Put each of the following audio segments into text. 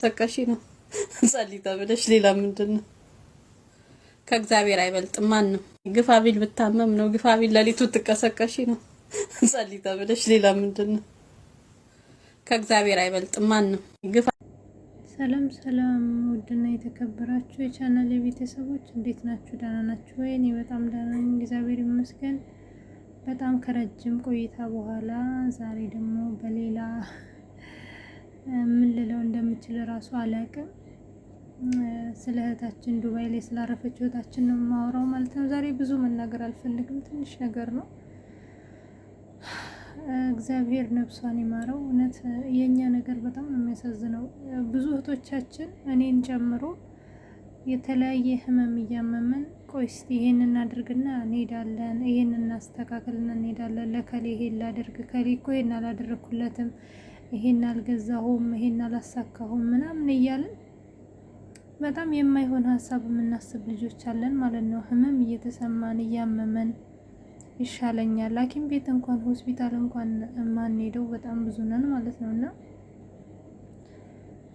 ተቀሺ ነው ጸልይ ተብለሽ ሌላ ምንድነው? ከእግዚአብሔር አይበልጥም ማንም። ግፋቢል ብታመም ነው ግፋቢል ለሊቱ ትቀሰቀሺ ነው ጸልይ ተብለሽ ሌላ ምንድነው? ከእግዚአብሔር አይበልጥም ማንም። ሰላም ሰላም፣ ውድና የተከበራችሁ የቻናል ቤተሰቦች እንዴት ናችሁ? ደህና ናችሁ ወይ? እኔ በጣም ደህና ነኝ፣ እግዚአብሔር ይመስገን። በጣም ከረጅም ቆይታ በኋላ ዛሬ ደግሞ በሌላ ምን ልለው እንደምችል ራሱ አላውቅም። ስለ እህታችን ዱባይ ላይ ስላረፈች እህታችን ነው የማወራው ማለት ነው። ዛሬ ብዙ መናገር አልፈልግም፣ ትንሽ ነገር ነው። እግዚአብሔር ነፍሷን ይማረው። እውነት የኛ ነገር በጣም ነው የሚያሳዝነው። ብዙ እህቶቻችን እኔን ጨምሮ የተለያየ ህመም እያመመን ቆይ እስቲ ይሄን እናድርግና እንሄዳለን፣ ይሄን እናስተካክልና እንሄዳለን፣ ለከሌ ይሄን ላድርግ፣ ከሌ እኮ ይሄን አላደረኩለትም፣ ይሄን አልገዛሁም፣ ይሄን አላሳካሁም ምናምን እያልን በጣም የማይሆን ሀሳብ የምናስብ ልጆች አለን ማለት ነው። ህመም እየተሰማን እያመመን ይሻለኛል ሐኪም ቤት እንኳን ሆስፒታል እንኳን ማንሄደው በጣም ብዙ ነን ማለት ነው። እና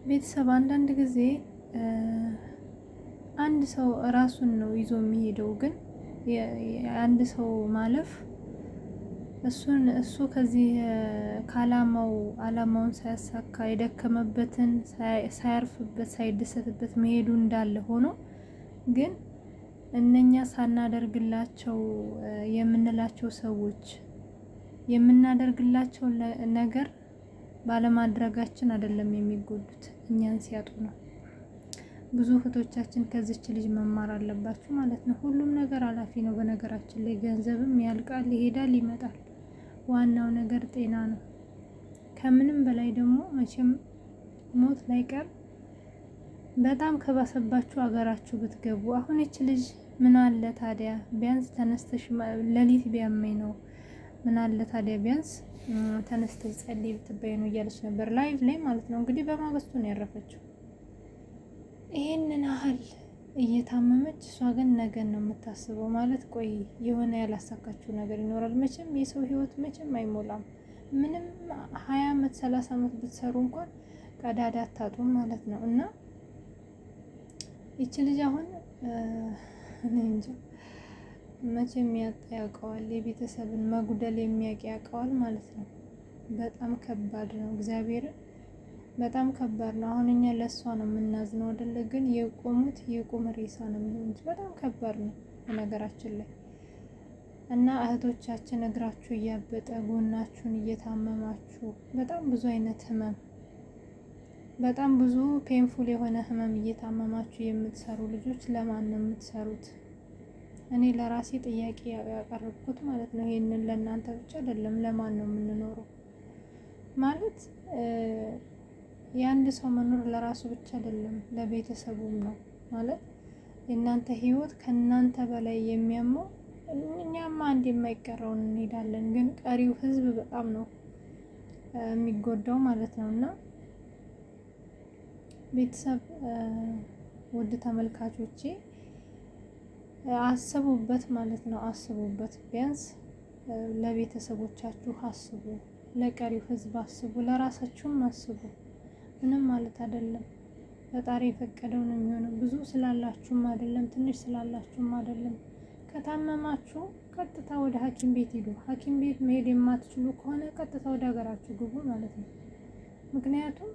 ቤተሰብ አንዳንድ ጊዜ አንድ ሰው ራሱን ነው ይዞ የሚሄደው፣ ግን አንድ ሰው ማለፍ እሱ ከዚህ አላማውን ሳያሳካ የደከመበትን ሳያርፍበት ሳይደሰትበት መሄዱ እንዳለ ሆኖ ግን እነኛ ሳናደርግላቸው የምንላቸው ሰዎች የምናደርግላቸው ነገር ባለማድረጋችን አይደለም የሚጎዱት፣ እኛን ሲያጡ ነው። ብዙ እህቶቻችን ከዚች ልጅ መማር አለባችሁ ማለት ነው። ሁሉም ነገር አላፊ ነው። በነገራችን ላይ ገንዘብም ያልቃል፣ ይሄዳል፣ ይመጣል። ዋናው ነገር ጤና ነው። ከምንም በላይ ደግሞ መቼም ሞት ላይቀር በጣም ከባሰባችሁ አገራችሁ ብትገቡ። አሁን እቺ ልጅ ምን አለ ታዲያ ቢያንስ ተነስተሽ ለሊት ቢያመኝ ነው ምን አለ ታዲያ ቢያንስ ተነስተሽ ጸልይ ብትበይ ነው እያለች ነበር ላይቭ ላይ ማለት ነው። እንግዲህ በማግስቱ ነው ያረፈችው። ይሄንን ያህል እየታመመች እሷ ግን ነገን ነው የምታስበው ማለት ቆይ የሆነ ያላሳካችው ነገር ይኖራል። መቼም የሰው ህይወት መቼም አይሞላም። ምንም 20 አመት 30 አመት ብትሰሩ እንኳን ቀዳዳ አታጡም ማለት ነው። እና ይቺ ልጅ አሁን እኔ እንጃ መቼም ያውቀዋል፣ የቤተሰብን መጉደል የሚያውቅ ያውቀዋል ማለት ነው። በጣም ከባድ ነው፣ እግዚአብሔርን በጣም ከባድ ነው። አሁን እኛ ለሷ ነው የምናዝነው አይደለ? ግን የቆሙት የቁም ሬሳ ነው የሚሆኑት። በጣም ከባድ ነው በነገራችን ላይ። እና እህቶቻችን እግራችሁ እያበጠ ጎናችሁን እየታመማችሁ በጣም ብዙ አይነት ህመም በጣም ብዙ ፔንፉል የሆነ ህመም እየታመማችሁ የምትሰሩ ልጆች ለማን ነው የምትሰሩት? እኔ ለራሴ ጥያቄ ያቀረብኩት ማለት ነው። ይሄንን ለእናንተ ብቻ አይደለም፣ ለማን ነው የምንኖረው ማለት የአንድ ሰው መኖር ለራሱ ብቻ አይደለም ለቤተሰቡም ነው ማለት። የእናንተ ህይወት ከእናንተ በላይ የሚያመው እኛማ አንድ የማይቀረውን እንሄዳለን፣ ግን ቀሪው ህዝብ በጣም ነው የሚጎዳው ማለት ነው። እና ቤተሰብ ውድ ተመልካቾቼ አስቡበት ማለት ነው። አስቡበት፣ ቢያንስ ለቤተሰቦቻችሁ አስቡ፣ ለቀሪው ህዝብ አስቡ፣ ለራሳችሁም አስቡ። ምንም ማለት አይደለም፣ ፈጣሪ የፈቀደው ነው የሚሆነው። ብዙ ስላላችሁም አይደለም፣ ትንሽ ስላላችሁም አይደለም። ከታመማችሁ ቀጥታ ወደ ሐኪም ቤት ሂዱ። ሐኪም ቤት መሄድ የማትችሉ ከሆነ ቀጥታ ወደ ሀገራችሁ ግቡ ማለት ነው። ምክንያቱም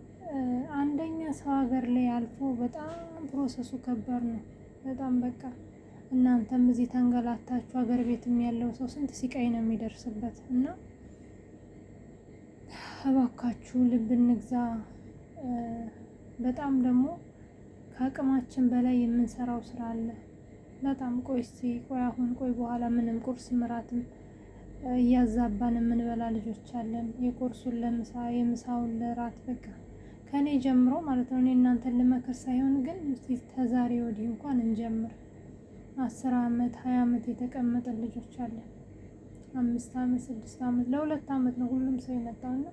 አንደኛ ሰው ሀገር ላይ አልፎ በጣም ፕሮሰሱ ከባድ ነው በጣም በቃ። እናንተም እዚህ ተንገላታችሁ፣ ሀገር ቤትም ያለው ሰው ስንት ሲቃይ ነው የሚደርስበት። እና እባካችሁ ልብ እንግዛ። በጣም ደግሞ ከአቅማችን በላይ የምንሰራው ስራ አለ በጣም። ቆይ አሁን ቆይ በኋላ ምንም ቁርስ ምራትም እያዛባን የምንበላ ልጆች አለን። የቁርሱን ለምሳ የምሳውን ለራት በቃ ከኔ ጀምሮ ማለት ነው። እኔ እናንተን ልመክር ሳይሆን ግን ተዛሬ ወዲህ እንኳን እንጀምር። 10 አመት 20 አመት የተቀመጠ ልጆች አለን። 5 አመት 6 አመት ለ2 አመት ነው ሁሉም ሰው የመጣውና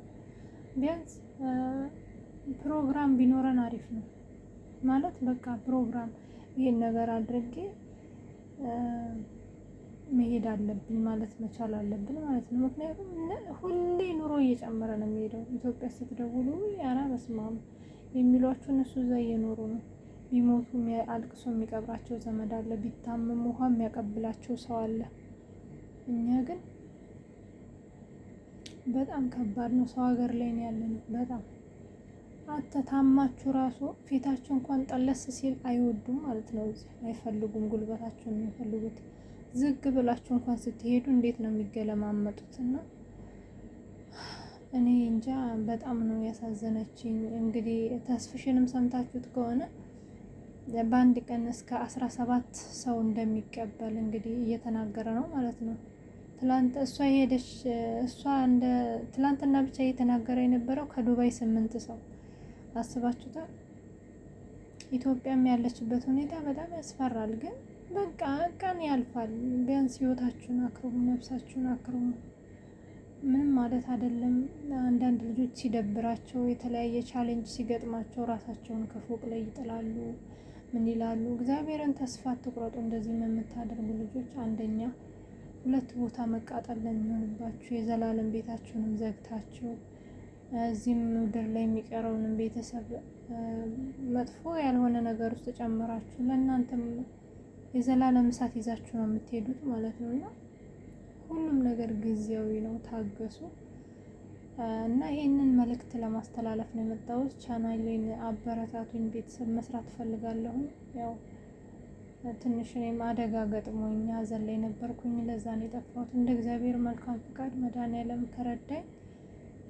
ቢያንስ ፕሮግራም ቢኖረን አሪፍ ነው ማለት በቃ ፕሮግራም ይሄን ነገር አድርጌ መሄድ አለብኝ ማለት መቻል አለብን ማለት ነው። ምክንያቱም ሁሌ ኑሮ እየጨመረ ነው የሚሄደው። ኢትዮጵያ ስትደውሉ ኧረ በስመ አብ የሚሏቸው እነሱ እዛ እየኖሩ ነው። ቢሞቱ አልቅሶ የሚቀብራቸው ዘመድ አለ፣ ቢታመሙ ውሃ የሚያቀብላቸው ሰው አለ። እኛ ግን በጣም ከባድ ነው። ሰው ሀገር ላይ ነው ያለነው። በጣም አተታማችሁ ራሱ ፊታችሁ እንኳን ጠለስ ሲል አይወዱም ማለት ነው። እዚህ አይፈልጉም፣ ጉልበታችሁን ነው የሚፈልጉት። ዝግ ብላችሁ እንኳን ስትሄዱ እንዴት ነው የሚገለማመጡት? እና እኔ እንጃ በጣም ነው ያሳዘነችኝ። እንግዲህ ተስፍሽንም ሰምታችሁት ከሆነ በአንድ ቀን እስከ 17 ሰው እንደሚቀበል እንግዲህ እየተናገረ ነው ማለት ነው። ትላንት እሷ ሄደች፣ እሷ እንደ ትላንትና ብቻ እየተናገረ የነበረው ከዱባይ 8 ሰው አስባችሁታል። ኢትዮጵያም ያለችበት ሁኔታ በጣም ያስፈራል። ግን በቃ ቀን ያልፋል። ቢያንስ ህይወታችሁን አክርሙ፣ ነፍሳችሁን አክርሙ። ምንም ማለት አይደለም። አንዳንድ ልጆች ሲደብራቸው፣ የተለያየ ቻሌንጅ ሲገጥማቸው ራሳቸውን ከፎቅ ላይ ይጥላሉ። ምን ይላሉ? እግዚአብሔርን ተስፋ አትቁረጡ። እንደዚህ የምታደርጉ ልጆች አንደኛ፣ ሁለት ቦታ መቃጠል ለሚሆንባችሁ የዘላለም ቤታችሁንም ዘግታችሁ እዚህም ምድር ላይ የሚቀረውንም ቤተሰብ መጥፎ ያልሆነ ነገር ውስጥ ጨምራችሁ ለእናንተም የዘላለም እሳት ይዛችሁ ነው የምትሄዱት ማለት ነው። እና ሁሉም ነገር ጊዜያዊ ነው፣ ታገሱ። እና ይሄንን መልእክት ለማስተላለፍ ነው የመጣሁት። ቻናሌን አበረታቱኝ። ቤተሰብ መስራት ፈልጋለሁ። ያው ትንሽ እኔም አደጋ ገጥሞኝ ሀዘን ላይ ነበርኩኝ፣ ለዛ ነው የጠፋሁት። እንደ እግዚአብሔር መልካም ፍቃድ መድኃኒዓለም ከረዳኝ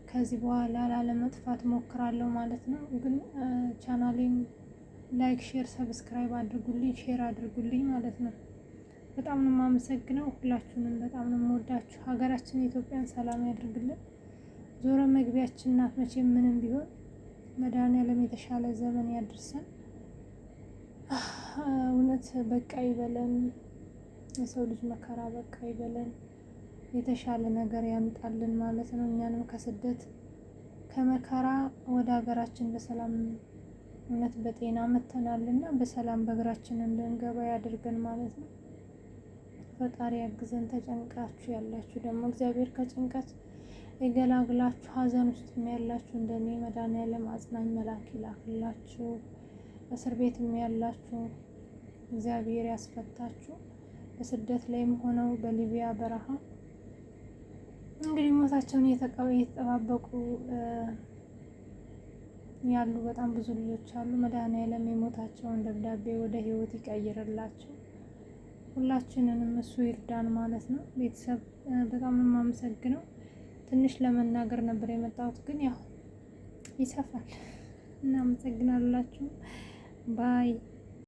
ከዚህ በኋላ ላለመጥፋት ሞክራለሁ ማለት ነው። ግን ቻናሌን ላይክ፣ ሼር፣ ሰብስክራይብ አድርጉልኝ፣ ሼር አድርጉልኝ ማለት ነው። በጣም ነው የማመሰግነው። ሁላችሁንም በጣም ነው የምወዳችሁ። ሀገራችን ኢትዮጵያን ሰላም ያድርግልን። ዞሮ መግቢያችን ናት። መቼም ምንም ቢሆን መድኃኒዓለም የተሻለ ዘመን ያድርሰን። እውነት በቃ ይበለን። የሰው ልጅ መከራ በቃ ይበለን። የተሻለ ነገር ያምጣልን ማለት ነው። እኛንም ከስደት ከመከራ ወደ ሀገራችን በሰላም እውነት በጤና መተናልና በሰላም በእግራችን እንድንገባ ያድርገን ማለት ነው። ፈጣሪ ያግዘን። ተጨንቃችሁ ያላችሁ ደግሞ እግዚአብሔር ከጭንቀት የገላግላችሁ። ሀዘን ውስጥ ያላችሁ እንደኔ መድኃኒዓለም አጽናኝ መልአክ ይላክላችሁ። እስር ቤትም ያላችሁ እግዚአብሔር ያስፈታችሁ። በስደት ላይም ሆነው በሊቢያ በረሃ እንግዲህ ሞታቸውን እየተጠባበቁ ያሉ በጣም ብዙ ልጆች አሉ። መድኃኒዓለም የሞታቸውን ደብዳቤ ወደ ህይወት ይቀይርላቸው። ሁላችንንም እሱ ይርዳን ማለት ነው። ቤተሰብ በጣም ነው የማመሰግነው። ትንሽ ለመናገር ነበር የመጣሁት፣ ግን ያው ይሰፋል። እናመሰግናላችሁ። ባይ